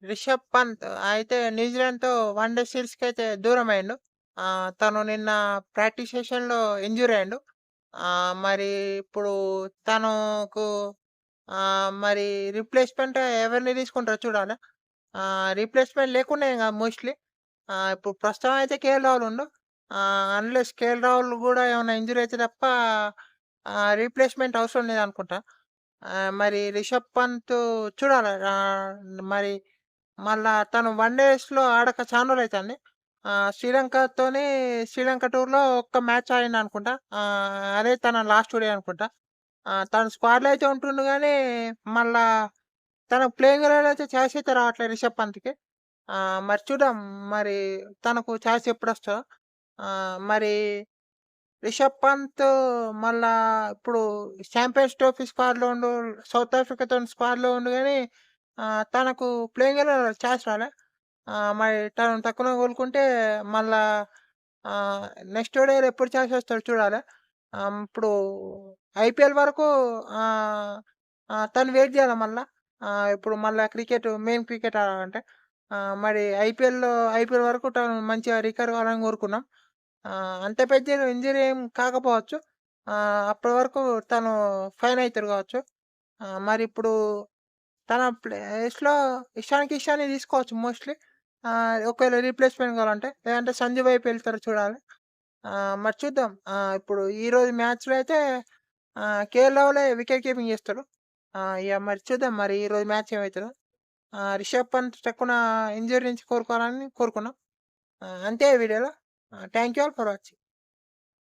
రిషబ్ పంత్ అయితే న్యూజిలాండ్‌తో one day సిరీస్‌కైతే దూరమయ్యిండు. తను నిన్న ప్రాక్టీస్ సెషన్‌లో ఇంజ్యూర్ అయ్యిండు. మరి ఇప్పుడు తనకు మరి రిప్లేస్‌మెంట్ ఎవరిని తీసుకుంటారో చూడాలి. రీప్లేస్‌మెంట్ లేకున్నా ఏం కాదు మోస్ట్‌లీ. ఇప్పుడు ప్రస్తుతం అయితే కేఎల్ రాహుల్ ఉండు. అన్‌లెస్ కేఎల్ రాహుల్ గూడా ఏమన్నా ఇంజ్యూర్ అయితే తప్ప రీప్లేస్‌మెంట్ అవసరం లేదనుకుంటా. మరి రిషబ్ పంత్ చూడాలి. మరి మళ్ళా తను వన్ డేస్‌లో ఆడక చానా రోజులైతాంది. శ్రీలంక టూర్‌లో ఒక్క మ్యాచ్ ఆడిండనుకుంటా. అదే తన లాస్ట్ డే అనుకుంటా. తను స్క్వాడ్‌లో అయితే ఉంటుండు గానీ, మళ్ళా తనకు ప్లేయింగ్ ఎలెవన్‌లో అయితే ఛాన్స్ అయితే రావట్లేదు రిషబ్ పంత్‌కి. మరి చూద్దాం మరి తనకు ఛాన్స్ ఎప్పుడొస్తదో. మరి రిషబ్ పంత్ మళ్ళా ఇప్పుడు చాంపియన్స్ ట్రోఫీ స్క్వాడ్‌లో ఉండు. సౌత్ ఆఫ్రికాతోని స్క్వాడ్‌లో ఉండు గానీ తనకు ప్లేయింగ్ ఎలెవన్‌లో ఛాన్స్ రాలే. మరి తను టక్కున కోలుకుంటే మళ్ళా ఆహ్, నెక్స్ట్ డేలో ఎప్పుడు ఛాన్స్ వస్తదో చూడాలి. ఇప్పుడు ఐపీఎల్ వరకు ఆహ్, తను వెయిట్ జేయాల మళ్ళా. ఇప్పుడు మళ్ళా మెయిన్ క్రికెట్ ఆడాలంటే. మరి ఐపీఎల్ వరకు తను మంచిగా రికవర్ కావాలని కోరుకున్నాం. అంత పెద్ద ఇంజ్యూరీ ఏం కాకపోవచ్చు. అప్పటి వరకు తను ఫైన్ అయితాడు కావచ్చు. మరిప్పుడు తన ప్లేస్‌లో ఇషాన్ కిషన్‌ని తీసుకోవచ్చు మోస్ట్‌లీ. ఒకవేళ రీప్లేస్‌మెంట్ కావాలంటే. లేదంటే సంజు వైపు వెళ్తారో చూడాలి. మరి చూద్దాం. ఇప్పుడు ఈరోజు మ్యాచ్‌లో అయితే కేఎల్ రాహులే వికెట్ కీపింగ్ చేస్తాడు. ఇగ మరి చూద్దాం మరి ఈరోజు మ్యాచ్ ఏమైతదో. రిషబ్ పంత్ టక్కున ఇంజ్యూరీ నుంచి కోలుకోవాలని కోరుకున్నాం. అంతే ఈ వీడియోలో. Thank you all for watching.